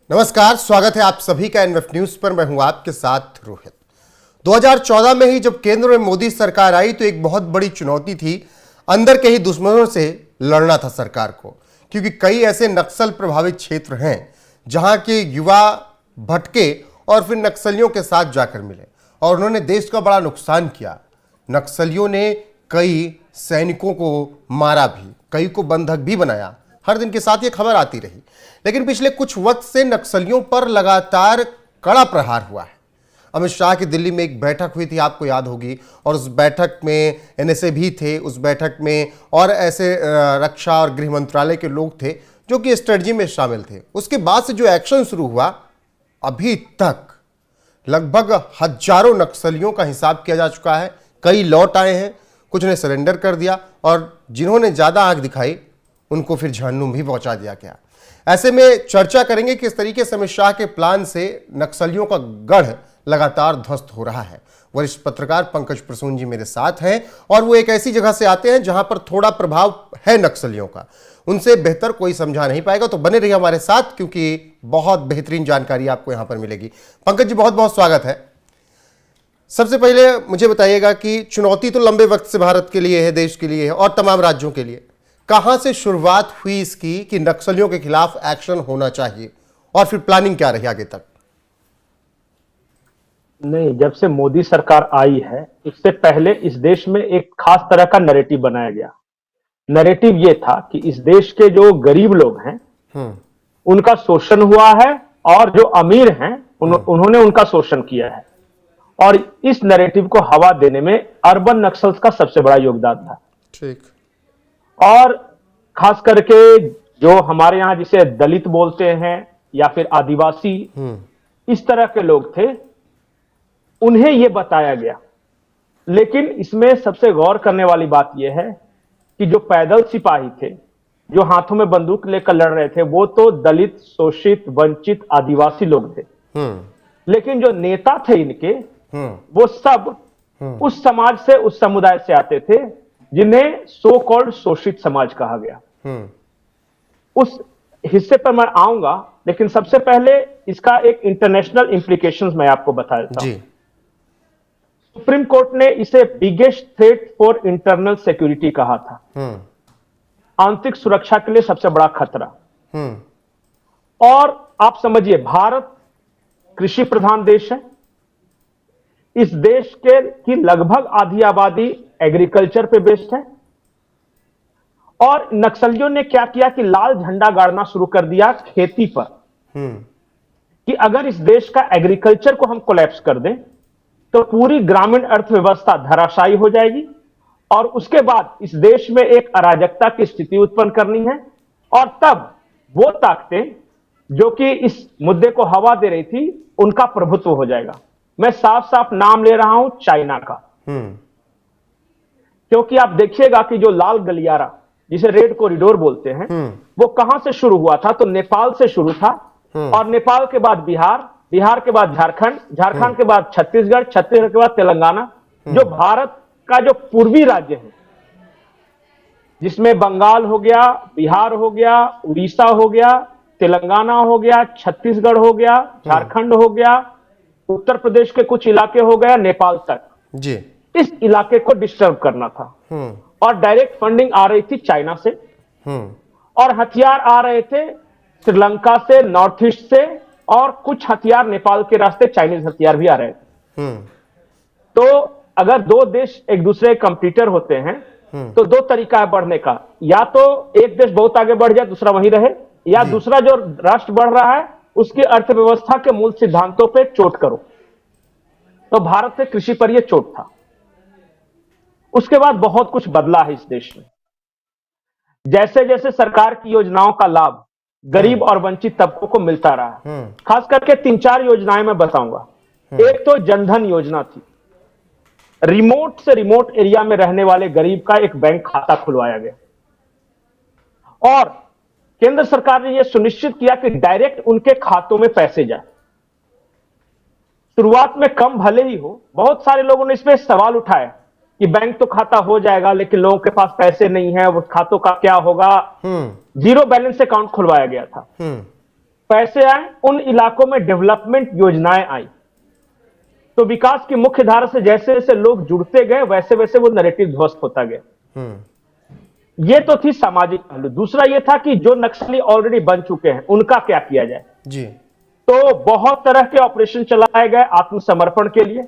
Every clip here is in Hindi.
नमस्कार, स्वागत है आप सभी का एनएफ न्यूज पर। मैं हूं आपके साथ रोहित। 2014 में ही जब केंद्र में मोदी सरकार आई तो एक बहुत बड़ी चुनौती थी, अंदर के ही दुश्मनों से लड़ना था सरकार को, क्योंकि कई ऐसे नक्सल प्रभावित क्षेत्र हैं जहां के युवा भटके और फिर नक्सलियों के साथ जाकर मिले और उन्होंने देश का बड़ा नुकसान किया। नक्सलियों ने कई सैनिकों को मारा भी, कई को बंधक भी बनाया। हर दिन के साथ ये खबर आती रही, लेकिन पिछले कुछ वक्त से नक्सलियों पर लगातार कड़ा प्रहार हुआ है। अमित शाह की दिल्ली में एक बैठक हुई थी, आपको याद होगी, और उस बैठक में एनएसए भी थे, उस बैठक में और ऐसे रक्षा और गृह मंत्रालय के लोग थे जो कि स्ट्रेटजी में शामिल थे। उसके बाद से जो एक्शन शुरू हुआ, अभी तक लगभग हजारों नक्सलियों का हिसाब किया जा चुका है। कई लौट आए हैं, कुछ ने सरेंडर कर दिया और जिन्होंने ज्यादा आंख दिखाई उनको फिर जहन्नुम भी पहुंचा दिया गया। ऐसे में चर्चा करेंगे किस तरीके से अमित शाह के प्लान से नक्सलियों का गढ़ लगातार ध्वस्त हो रहा है। वरिष्ठ पत्रकार पंकज प्रसून जी मेरे साथ हैं और वो एक ऐसी जगह से आते हैं जहां पर थोड़ा प्रभाव है नक्सलियों का, उनसे बेहतर कोई समझा नहीं पाएगा। तो बने रहिए हमारे साथ, क्योंकि बहुत बेहतरीन जानकारी आपको यहां पर मिलेगी। पंकज जी, बहुत बहुत स्वागत है। सबसे पहले मुझे बताइएगा कि चुनौती तो लंबे वक्त से भारत के लिए है, देश के लिए है और तमाम राज्यों के लिए। कहां से शुरुआत हुई इसकी कि नक्सलियों के खिलाफ एक्शन होना चाहिए, और फिर प्लानिंग क्या रही आगे तक? नहीं, जब से मोदी सरकार आई है उससे पहले इस देश में एक खास तरह का नैरेटिव बनाया गया। नैरेटिव ये था कि इस देश के जो गरीब लोग हैं उनका शोषण हुआ है और जो अमीर हैं उन्होंने उनका शोषण किया है। और इस नैरेटिव को हवा देने में अर्बन नक्सल्स का सबसे बड़ा योगदान था। ठीक। और खास करके जो हमारे यहां जिसे दलित बोलते हैं या फिर आदिवासी, इस तरह के लोग थे, उन्हें यह बताया गया। लेकिन इसमें सबसे गौर करने वाली बात यह है कि जो पैदल सिपाही थे, जो हाथों में बंदूक लेकर लड़ रहे थे, वो तो दलित, शोषित, वंचित, आदिवासी लोग थे। लेकिन जो नेता थे इनके, वो सब उस समाज से, उस समुदाय से आते थे जिन्हें सो कॉल्ड शोषित समाज कहा गया। उस हिस्से पर मैं आऊंगा, लेकिन सबसे पहले इसका एक इंटरनेशनल इंप्लीकेशंस मैं आपको बता देता हूं। सुप्रीम कोर्ट ने इसे biggest threat for internal security कहा था, आंतरिक सुरक्षा के लिए सबसे बड़ा खतरा। और आप समझिए, भारत कृषि प्रधान देश है। इस देश की लगभग आधी आबादी एग्रीकल्चर पे बेस्ड है। और नक्सलियों ने क्या किया कि लाल झंडा गाड़ना शुरू कर दिया खेती पर, कि अगर इस देश का एग्रीकल्चर को हम कोलैप्स कर दें तो पूरी ग्रामीण अर्थव्यवस्था धराशायी हो जाएगी और उसके बाद इस देश में एक अराजकता की स्थिति उत्पन्न करनी है। और तब वो ताकतें जो कि इस मुद्दे को हवा दे रही थी, उनका प्रभुत्व हो जाएगा। मैं साफ साफ नाम ले रहा हूं चाइना का। क्योंकि आप देखिएगा कि जो लाल गलियारा, जिसे रेड कॉरिडोर बोलते हैं, वो कहां से शुरू हुआ था? तो नेपाल से शुरू था। और नेपाल के बाद बिहार, बिहार के बाद झारखंड, झारखंड के बाद छत्तीसगढ़, छत्तीसगढ़ के बाद तेलंगाना, जो भारत का जो पूर्वी राज्य है, जिसमें बंगाल हो गया, बिहार हो गया, उड़ीसा हो गया, तेलंगाना हो गया, छत्तीसगढ़ हो गया, झारखंड हो गया, उत्तर प्रदेश के कुछ इलाके हो गया, नेपाल तक जी। इस इलाके को डिस्टर्ब करना था। और डायरेक्ट फंडिंग आ रही थी चाइना से, और हथियार आ रहे थे श्रीलंका से, नॉर्थ ईस्ट से, और कुछ हथियार नेपाल के रास्ते चाइनीज हथियार भी आ रहे थे। तो अगर दो देश एक दूसरे कंपटीटर होते हैं तो दो तरीका है बढ़ने का, या तो एक देश बहुत आगे बढ़ जाए, दूसरा वहीं रहे, या दूसरा जो राष्ट्र बढ़ रहा है उसकी अर्थव्यवस्था के मूल सिद्धांतों पे चोट करो। तो भारत से कृषि पर यह चोट था। उसके बाद बहुत कुछ बदला है इस देश में। जैसे जैसे सरकार की योजनाओं का लाभ गरीब और वंचित तबकों को मिलता रहा, खास करके 3-4 योजनाएं मैं बताऊंगा। एक तो जनधन योजना थी, रिमोट से रिमोट एरिया में रहने वाले गरीब का एक बैंक खाता खुलवाया गया। और केंद्र सरकार ने यह सुनिश्चित किया कि डायरेक्ट उनके खातों में पैसे जाए। शुरुआत में कम भले ही हो, बहुत सारे लोगों ने इसमें सवाल उठाए कि बैंक तो खाता हो जाएगा, लेकिन लोगों के पास पैसे नहीं है, उस खातों का क्या होगा। जीरो बैलेंस अकाउंट खुलवाया गया था। पैसे आए, उन इलाकों में डेवलपमेंट योजनाएं आई। तो विकास की मुख्य धारा से जैसे जैसे लोग जुड़ते गए वैसे वैसे वो नैरेटिव ध्वस्त होता गया। ये तो थी सामाजिक पहलू। दूसरा ये था कि जो नक्सली ऑलरेडी बन चुके हैं उनका क्या किया जाए। जी। तो बहुत तरह के ऑपरेशन चलाए गए आत्मसमर्पण के लिए।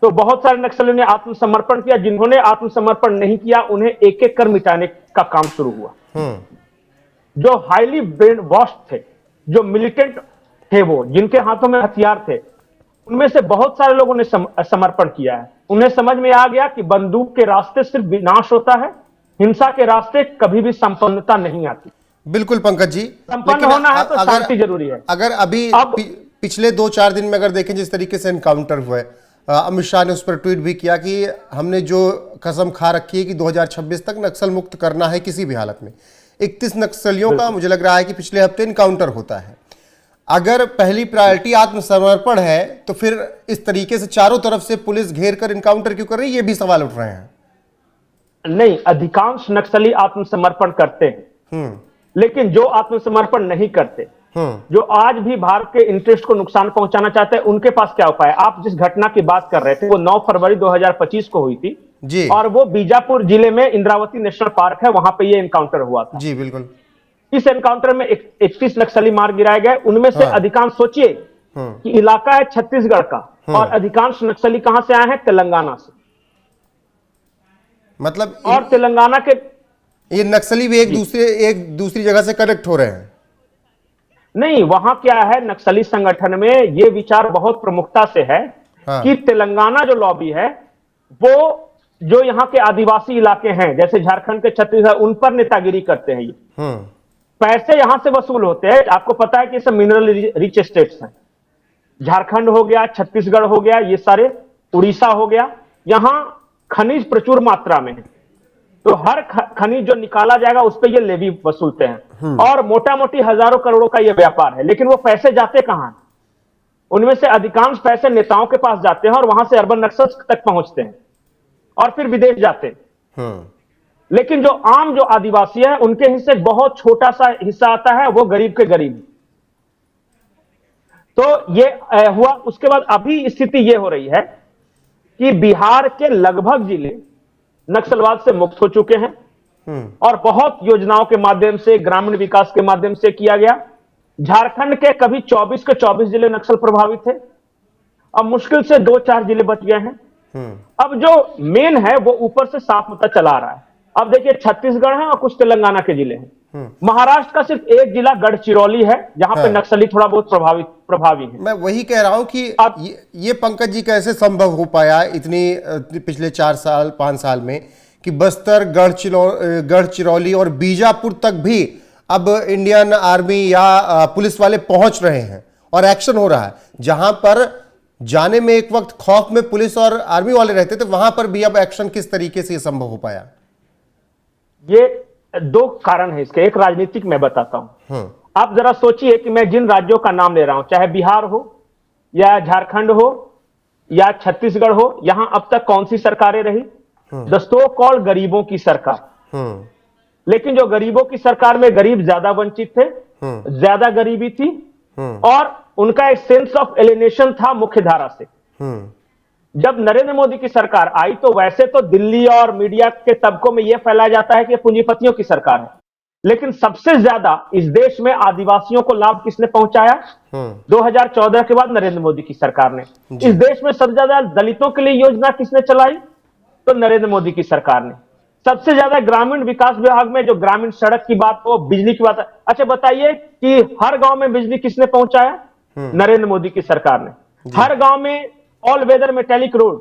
तो बहुत सारे नक्सलियों ने आत्मसमर्पण किया। जिन्होंने आत्मसमर्पण नहीं किया उन्हें एक एक कर मिटाने का काम शुरू हुआ। जो हाईली ब्रेन वॉश थे, जो मिलिटेंट थे, वो जिनके हाथों में हथियार थे, उनमें से बहुत सारे लोगों ने समर्पण किया है। उन्हें समझ में आ गया कि बंदूक के रास्ते सिर्फ विनाश होता है, हिंसा के रास्ते कभी भी संपन्नता नहीं आती। बिल्कुल पंकज जी, संपन्न होना है तो शांति जरूरी है। अगर अभी पिछले 2-4 दिन में अगर देखें जिस तरीके से एनकाउंटर हुए, अमित शाह ने उस पर ट्वीट भी किया कि हमने जो कसम खा रखी है कि 2026 तक नक्सल मुक्त करना है किसी भी हालत में। 31 नक्सलियों का मुझे लग रहा है कि पिछले हफ्ते एनकाउंटर होता है। अगर पहली प्रायोरिटी आत्मसमर्पण है तो फिर इस तरीके से चारों तरफ से पुलिस घेर कर एनकाउंटर क्यों कर रही है, ये भी सवाल उठ रहे हैं। नहीं, अधिकांश नक्सली आत्मसमर्पण करते हैं, लेकिन जो आत्मसमर्पण नहीं करते, जो आज भी भारत के इंटरेस्ट को नुकसान पहुंचाना चाहते हैं, उनके पास क्या उपाय है। आप जिस घटना की बात कर रहे थे वो 9 फरवरी 2025 को हुई थी जी, और वो बीजापुर जिले में इंद्रावती नेशनल पार्क है, वहां पे ये एनकाउंटर हुआ था। जी बिल्कुल। इस एनकाउंटर में 31 नक्सली मार गिराए गए। उनमें से अधिकांश, सोचिए कि इलाका है छत्तीसगढ़ का और अधिकांश नक्सली कहां से आए हैं, तेलंगाना से। मतलब और तेलंगाना के ये नक्सली भी एक दूसरी जगह से कनेक्ट हो रहे हैं। नहीं, वहां क्या है, नक्सली संगठन में ये विचार बहुत प्रमुखता से है कि तेलंगाना जो लॉबी है वो जो यहाँ के आदिवासी इलाके हैं जैसे झारखंड के, छत्तीसगढ़, उन पर नेतागिरी करते हैं। ये पैसे यहां से वसूल होते हैं। आपको पता है कि सब मिनरल रिच स्टेट्स हैं। झारखंड हो गया, छत्तीसगढ़ हो गया, ये सारे, उड़ीसा हो गया, यहां खनिज प्रचुर मात्रा में है। तो हर खनिज जो निकाला जाएगा उस पर ये लेवी वसूलते हैं और मोटा मोटी हजारों करोड़ों का ये व्यापार है। लेकिन वो पैसे जाते कहां? उनमें से अधिकांश पैसे नेताओं के पास जाते हैं और वहां से अर्बन नक्सल तक पहुंचते हैं और फिर विदेश जाते हैं। लेकिन जो आम जो आदिवासी है उनके हिस्से बहुत छोटा सा हिस्सा आता है, वो गरीब के गरीब। तो ये हुआ। उसके बाद अभी स्थिति ये हो रही है कि बिहार के लगभग जिले नक्सलवाद से मुक्त हो चुके हैं और बहुत योजनाओं के माध्यम से, ग्रामीण विकास के माध्यम से किया गया। झारखंड के कभी 24 के 24 जिले नक्सल प्रभावित थे, अब मुश्किल से 2-4 जिले बच गए हैं। अब जो मेन है वो ऊपर से साफ होता चला रहा है। अब देखिए, छत्तीसगढ़ है और कुछ तेलंगाना के जिले हैं। महाराष्ट्र का सिर्फ एक जिला गढ़चिरौली है जहां पे नक्सली थोड़ा बहुत प्रभावी है। मैं वही कह रहा हूं कि ये पंकज जी कैसे संभव हो पाया इतनी पिछले 4-5 साल में कि बस्तर, गढ़चिरौली और बीजापुर तक भी अब इंडियन आर्मी या पुलिस वाले पहुंच रहे हैं और एक्शन हो रहा है। जहां पर जाने में एक वक्त खौफ में पुलिस और आर्मी वाले रहते थे, वहां पर भी अब एक्शन किस तरीके से संभव हो पाया? ये 2 कारण है इसके। एक राजनीतिक मैं बताता हूं। आप जरा सोचिए कि मैं जिन राज्यों का नाम ले रहा हूं, चाहे बिहार हो या झारखंड हो या छत्तीसगढ़ हो, यहां अब तक कौन सी सरकारें रही? द सो कॉल्ड गरीबों की सरकार। लेकिन जो गरीबों की सरकार में गरीब ज्यादा वंचित थे, ज्यादा गरीबी थी और उनका एक सेंस ऑफ एलिनेशन था मुख्य धारा से। जब नरेंद्र मोदी की सरकार आई तो वैसे तो दिल्ली और मीडिया के तबकों में यह फैलाया जाता है कि पूंजीपतियों की सरकार है, लेकिन सबसे ज्यादा इस देश में आदिवासियों को लाभ किसने पहुंचाया? 2014 के बाद नरेंद्र मोदी की सरकार ने। इस देश में सबसे ज्यादा दलितों के लिए योजना किसने चलाई? तो नरेंद्र मोदी की सरकार ने। सबसे ज्यादा ग्रामीण विकास विभाग में, जो ग्रामीण सड़क की बात हो, बिजली की बात है, अच्छा बताइए कि हर गांव में बिजली किसने पहुंचाया? नरेंद्र मोदी की सरकार ने। हर गांव में ऑल वेदर मेटेलिक रोड,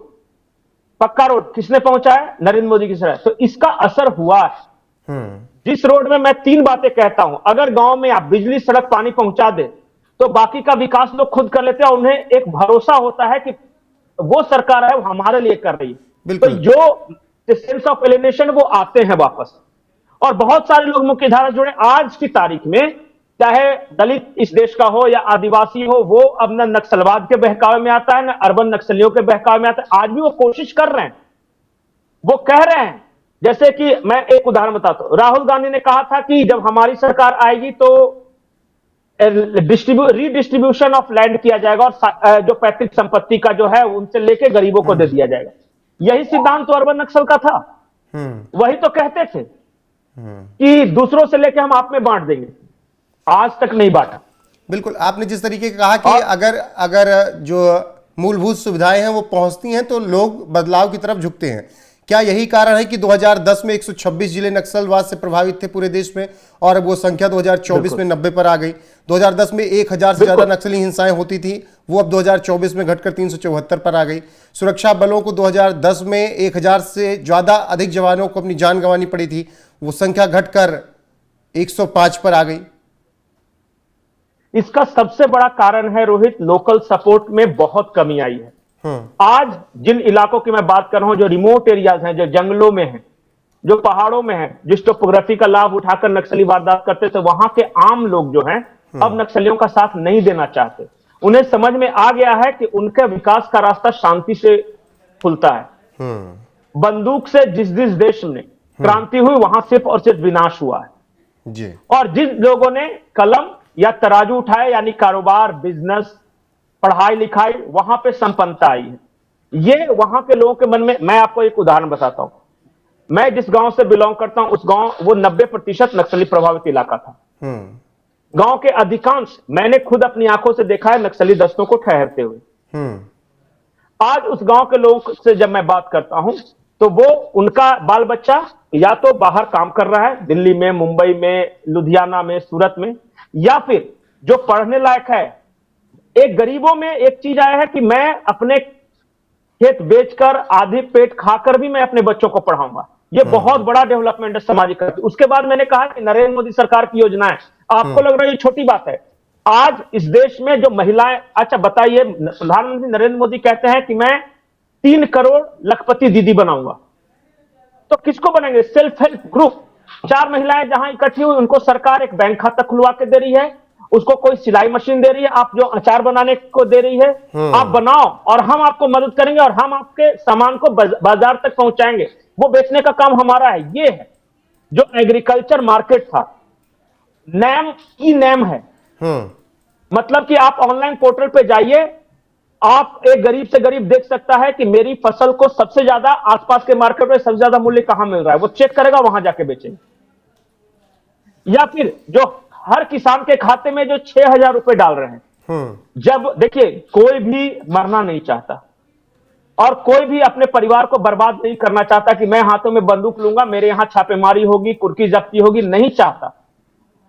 पक्का रोड किसने पहुंचाया? नरेंद्र मोदी की सरकार। तो इसका असर हुआ है। जिस रोड में मैं 3 बातें कहता हूं, अगर गांव में आप बिजली, सड़क, पानी पहुंचा दे तो बाकी का विकास लोग खुद कर लेते हैं और उन्हें एक भरोसा होता है कि वो सरकार है वो हमारे लिए कर रही है। तो जो सेंस ऑफ एलिनेशन वो आते हैं वापस। और बहुत सारे लोग मुख्यधारा जुड़े। आज की तारीख में चाहे दलित इस देश का हो या आदिवासी हो, वो अब न नक्सलवाद के बहकावे में आता है, न अर्बन नक्सलियों के बहकावे में आता है। आज भी वो कोशिश कर रहे हैं, वो कह रहे हैं। जैसे कि मैं एक उदाहरण बताता हूं, राहुल गांधी ने कहा था कि जब हमारी सरकार आएगी तो रीडिस्ट्रीब्यूशन ऑफ लैंड किया जाएगा और जो पैतृक संपत्ति का जो है उनसे लेके गरीबों को दे दिया जाएगा। यही सिद्धांत तो अर्बन नक्सल का था। वही तो कहते थे कि दूसरों से लेके हम आप में बांट देंगे, आज तक नहीं बांटा। बिल्कुल, आपने जिस तरीके का कहा कि अगर जो मूलभूत सुविधाएं हैं वो पहुंचती हैं तो लोग बदलाव की तरफ झुकते हैं। क्या यही कारण है कि 2010 में 126 जिले नक्सलवाद से प्रभावित थे पूरे देश में, और अब वो संख्या 2024 में 90 पर आ गई? 2010 में 1000 से ज्यादा नक्सली हिंसाएं होती थी, वो अब 2024 में घटकर 374 पर आ गई। सुरक्षा बलों को 2010 में 1000 से ज्यादा अधिक जवानों को अपनी जान गंवानी पड़ी थी, वो संख्या घटकर 105 पर आ गई। इसका सबसे बड़ा कारण है रोहित, लोकल सपोर्ट में बहुत कमी आई है। आज जिन इलाकों की मैं बात कर रहा हूं, जो रिमोट एरियाज हैं, जो जंगलों में हैं, जो पहाड़ों में हैं, जिस टोपोग्राफी का लाभ उठाकर नक्सली वारदात करते थे, वहां के आम लोग जो हैं अब नक्सलियों का साथ नहीं देना चाहते। उन्हें समझ में आ गया है कि उनके विकास का रास्ता शांति से खुलता है। बंदूक से जिस जिस देश में क्रांति हुई वहां सिर्फ और सिर्फ विनाश हुआ है जी। और जिन लोगों ने कलम या तराजू उठाए, यानी कारोबार, बिजनेस, पढ़ाई लिखाई, वहां पे संपन्नता आई है। ये वहां के लोगों के मन में, मैं आपको एक उदाहरण बताता हूं। मैं जिस गांव से बिलोंग करता हूं, उस गांव वो 90% नक्सली प्रभावित इलाका था। गांव के अधिकांश, मैंने खुद अपनी आंखों से देखा है नक्सली दस्तों को ठहरते हुए। आज उस गांव के लोगों से जब मैं बात करता हूं तो वो, उनका बाल बच्चा या तो बाहर काम कर रहा है, दिल्ली में, मुंबई में, लुधियाना में, सूरत में, या फिर जो पढ़ने लायक है। एक गरीबों में एक चीज आया है कि मैं अपने खेत बेचकर, आधे पेट खाकर भी मैं अपने बच्चों को पढ़ाऊंगा। ये बहुत बड़ा डेवलपमेंट है सामाजिक। उसके बाद मैंने कहा कि नरेंद्र मोदी सरकार की योजनाएं, आपको लग रहा है ये छोटी बात है। आज इस देश में जो महिलाएं, अच्छा बताइए, प्रधानमंत्री नरेंद्र मोदी कहते हैं कि मैं 3 करोड़ लखपति दीदी बनाऊंगा, तो किसको बनेंगे? Self help group. 4 महिलाएं जहां इकट्ठी हुई, उनको सरकार एक बैंक खाता खुलवा के दे रही है, उसको कोई सिलाई मशीन दे रही है, आप जो अचार बनाने को दे रही है, आप बनाओ और हम आपको मदद करेंगे और हम आपके सामान को बाजार तक पहुंचाएंगे, वो बेचने का काम हमारा है। ये है जो एग्रीकल्चर मार्केट था, नैम ई नैम है। मतलब कि आप ऑनलाइन पोर्टल पे जाइए, आप एक गरीब से गरीब देख सकता है कि मेरी फसल को सबसे ज्यादा आसपास के मार्केट में सबसे ज्यादा मूल्य कहां मिल रहा है, वो चेक करेगा, वहां जाके बेचेंगे। या फिर जो हर किसान के खाते में जो 6000 रुपए डाल रहे हैं, जब देखिए, कोई भी मरना नहीं चाहता और कोई भी अपने परिवार को बर्बाद नहीं करना चाहता कि मैं हाथों में बंदूक लूंगा, मेरे यहां छापेमारी होगी, कुर्की जब्ती होगी, नहीं चाहता।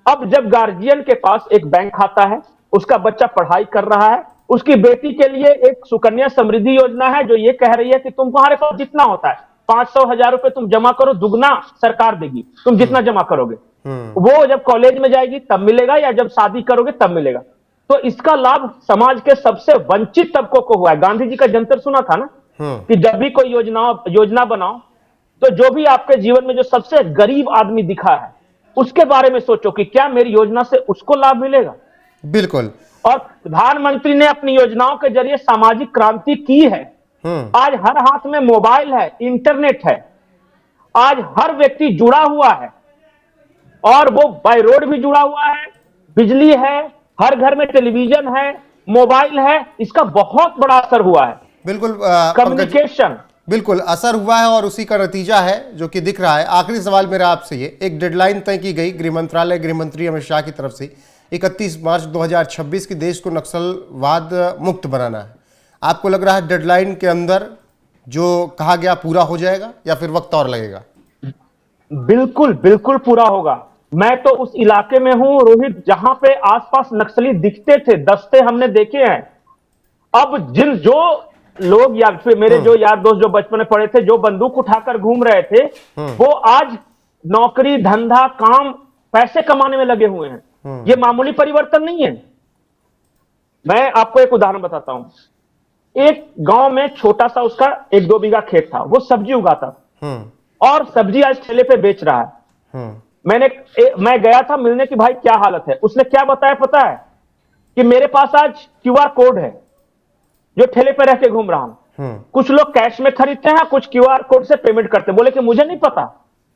अब जब गार्जियन के पास एक बैंक खाता है, उसका बच्चा पढ़ाई कर रहा है, उसकी बेटी के लिए एक सुकन्या समृद्धि योजना है जो ये कह रही है कि तुम्हारे पास जितना होता है 500-1000 रुपए तुम जमा करो, दुगना सरकार देगी तुम जितना जमा करोगे। वो जब कॉलेज में जाएगी तब मिलेगा, या जब शादी करोगे तब मिलेगा। तो इसका लाभ समाज के सबसे वंचित तबकों को हुआ है। गांधी जी का जंतर सुना था ना कि जब भी कोई योजना बनाओ तो जो भी आपके जीवन में जो सबसे गरीब आदमी दिखा है उसके बारे में सोचो कि क्या मेरी योजना से उसको लाभ मिलेगा। बिल्कुल। और प्रधानमंत्री ने अपनी योजनाओं के जरिए सामाजिक क्रांति की है। आज हर हाथ में मोबाइल है, इंटरनेट है, आज हर व्यक्ति जुड़ा हुआ है और वो बाय रोड भी जुड़ा हुआ है, बिजली है, हर घर में टेलीविजन है, मोबाइल है, इसका बहुत बड़ा असर हुआ है। बिल्कुल, कम्युनिकेशन बिल्कुल असर हुआ है और उसी का नतीजा है जो कि दिख रहा है। आखिरी सवाल मेरा आपसे, ये एक डेडलाइन तय की गई गृह मंत्रालय, गृह मंत्री अमित शाह की तरफ से 31 मार्च 2026 की देश को नक्सलवाद मुक्त बनाना है। आपको लग रहा है डेडलाइन के अंदर जो कहा गया पूरा हो जाएगा या फिर वक्त और लगेगा? बिल्कुल बिल्कुल पूरा होगा। मैं तो उस इलाके में हूं रोहित जहां पे आसपास नक्सली दिखते थे, दस्ते हमने देखे हैं। अब जो लोग या फिर मेरे जो यार दोस्त जो बचपन में पढ़े थे, जो बंदूक उठाकर घूम रहे थे, वो आज नौकरी, धंधा, काम, पैसे कमाने में लगे हुए हैं। ये मामूली परिवर्तन नहीं है। मैं आपको एक उदाहरण बताता हूं। एक गांव में छोटा सा उसका 1-2 बीघा खेत था, वो सब्जी उगाता और सब्जी आज ठेले पे बेच रहा है। मैं गया था मिलने की, भाई क्या हालत है? उसने क्या बताया पता है? कि मेरे पास आज QR कोड है जो ठेले पे रह के घूम रहा हूं। कुछ लोग कैश में खरीदते हैं, कुछ QR कोड से पेमेंट करते हैं। बोले कि मुझे नहीं पता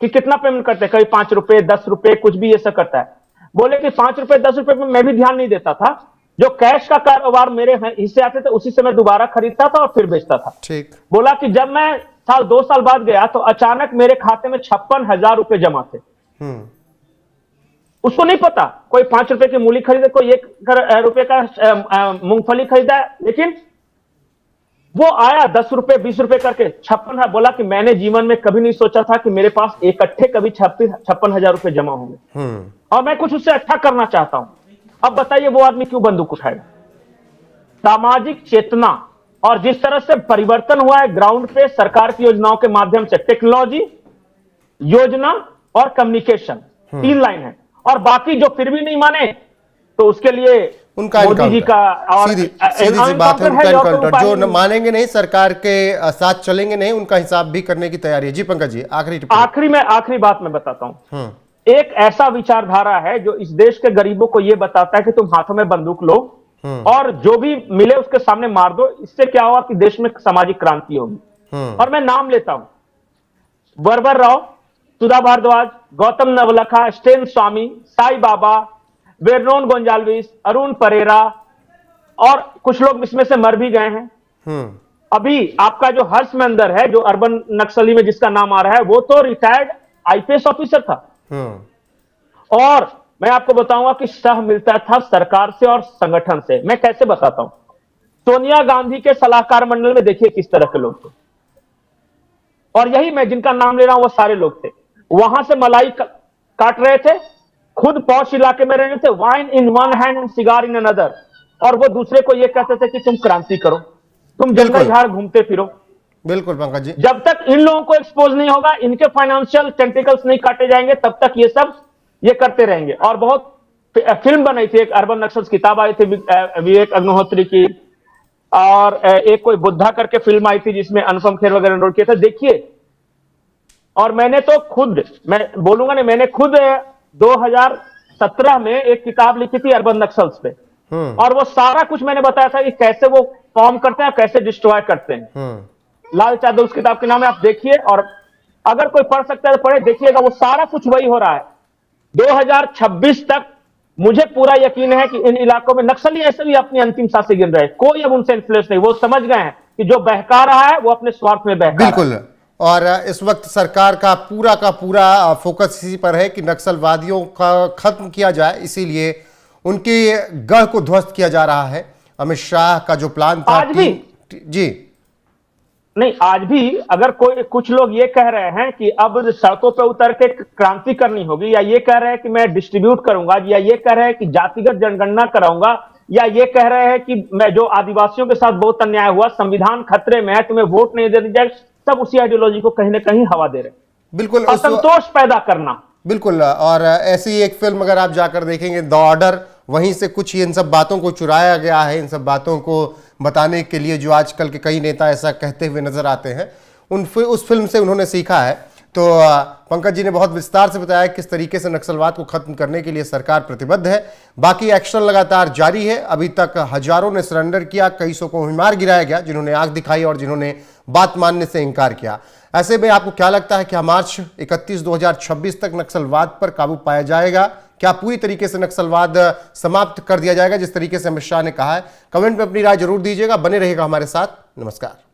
कि कितना पेमेंट करते हैं, कभी 5 रुपए, 10 रुपए, कुछ भी ये सब करता है। बोले कि 5 रुपए 10 रुपए में मैं भी ध्यान नहीं देता था, जो कैश का कारोबार मेरे हिस्से आते थे उसी से मैं दोबारा खरीदता था और फिर बेचता था। ठीक। बोला कि जब मैं 2 साल बाद गया तो अचानक मेरे खाते में 56,000 रुपए जमा थे। उसको नहीं पता कोई 5 रुपए की मूली खरीदे, कोई 1 रुपए का मूंगफली खरीदा है, लेकिन वो आया 10 रुपए 20 रुपए करके 56। बोला कि मैंने जीवन में कभी नहीं सोचा था कि मेरे पास इकट्ठे कभी 56,000 रुपए जमा होंगे और मैं कुछ उससे अच्छा करना चाहता हूं। अब बताइए वो आदमी क्यों बंदूक उठाएगा? सामाजिक चेतना और जिस तरह से परिवर्तन हुआ है ग्राउंड पे सरकार की योजनाओं के माध्यम से, टेक्नोलॉजी, योजना और कम्युनिकेशन, 3 लाइन है, और बाकी जो फिर भी नहीं माने तो उसके लिए उनका मोदी जी का और सीधी सी बात है, उनका एनकाउंटर। जो मानेंगे नहीं, सरकार के साथ चलेंगे नहीं, उनका हिसाब भी करने की तैयारी है। जी पंकज जी, आखिरी बात मैं बताता हूं। एक ऐसा विचारधारा है जो इस देश के गरीबों को यह बताता है कि तुम हाथों में बंदूक लो और जो भी मिले उसके सामने मार दो। इससे क्या होगा कि देश में सामाजिक क्रांति होगी। और मैं नाम लेता हूं, वरवर राव, सुधा भारद्वाज, गौतम नवलखा, स्टेन स्वामी, साई बाबा, वेरनोन गोंजाल्विस, अरुण परेरा और कुछ लोग इसमें से मर भी गए हैं। अभी आपका जो हर्ष मंदर है, जो अर्बन नक्सली में जिसका नाम आ रहा है, वो तो रिटायर्ड आईपीएस ऑफिसर था। और मैं आपको बताऊंगा कि सह मिलता था सरकार से और संगठन से। मैं कैसे बताता हूं? सोनिया गांधी के सलाहकार मंडल में देखिए किस तरह के लोग थे, और यही मैं जिनका नाम ले रहा हूं वो सारे लोग थे। वहां से मलाई काट रहे थे, खुद पौष इलाके में रहने थे, wine in one hand and cigar in another, और वो दूसरे को ये कहते थे कि तुम क्रांति करो, तुम जंगल झाड़ घूमते फिरो। बिल्कुल पंकज जी, जब तक इन लोगों को एक्सपोज नहीं होगा, इनके फाइनेंशियल टेंटिकल्स नहीं काटे जाएंगे, तब तक ये सब ये करते रहेंगे। और बहुत फिल्म बनाई थी, एक अर्बन नक्सल्स किताब आई थी विवेक अग्निहोत्री की, और एक कोई बुद्धा करके फिल्म आई थी जिसमें अनुपम खेर वगैरह ने रोल किया था, देखिए। और मैंने तो खुद, मैं बोलूंगा नहीं, मैंने खुद 2017 में एक किताब लिखी थी अर्बन नक्सल्स पे, और वो सारा कुछ मैंने बताया था कि कैसे वो फॉर्म करते हैं, कैसे डिस्ट्रॉय करते हैं। लाल चादर उस किताब के नाम है, आप देखिए, और अगर कोई पढ़ सकता है तो पढ़े, देखिएगा वो सारा कुछ वही हो रहा है। 2026 तक मुझे पूरा यकीन है कि इन इलाकों में नक्सली ऐसे भी अपनी अंतिम सांसें गिन रहे हैं, कोई अब उनसे इन्फ्लुएंस नहीं। वो समझ गए हैं कि जो बहका रहा है वो अपने स्वार्थ में बहका बिल्कुल रहा है। और इस वक्त सरकार का पूरा फोकस इसी पर है कि नक्सलवादियों का खत्म किया जाए, इसीलिए उनकी गढ़ को ध्वस्त किया जा रहा है। अमित शाह का जो प्लान था आज भी जी नहीं, आज भी अगर कोई कुछ लोग ये कह रहे हैं कि अब सड़कों पर उतर के क्रांति करनी होगी, या ये कह रहे हैं कि मैं डिस्ट्रीब्यूट करूंगा, या ये कह रहे हैं कि जातिगत जनगणना कराऊंगा, या ये कह रहे हैं कि मैं जो आदिवासियों के साथ बहुत अन्याय हुआ, संविधान खतरे में है, तुम्हें वोट नहीं देने जाए, सब उसी आइडियोलॉजी को कहीं ना कहीं हवा दे रहे। बिल्कुल असंतोष पैदा करना। बिल्कुल। और ऐसी एक फिल्म अगर आप जाकर देखेंगे, द ऑर्डर, वहीं से कुछ इन सब बातों को चुराया गया है, इन सब बातों को बताने के लिए जो आजकल के कई नेता ऐसा कहते हुए नजर आते हैं, उस फिल्म से उन्होंने सीखा है। तो पंकज जी ने बहुत विस्तार से बताया किस तरीके से नक्सलवाद को खत्म करने के लिए सरकार प्रतिबद्ध है। बाकी एक्शन लगातार जारी है। अभी तक हजारों ने सरेंडर किया, कई सौ को मार गिराया गया, जिन्होंने आंख दिखाई और जिन्होंने बात मानने से इनकार किया। ऐसे में आपको क्या लगता है कि मार्च 31/2026 तक नक्सलवाद पर काबू पाया जाएगा? क्या पूरी तरीके से नक्सलवाद समाप्त कर दिया जाएगा जिस तरीके से अमित शाह ने कहा है? कमेंट में अपनी राय जरूर दीजिएगा। बने रहिएगा हमारे साथ। नमस्कार।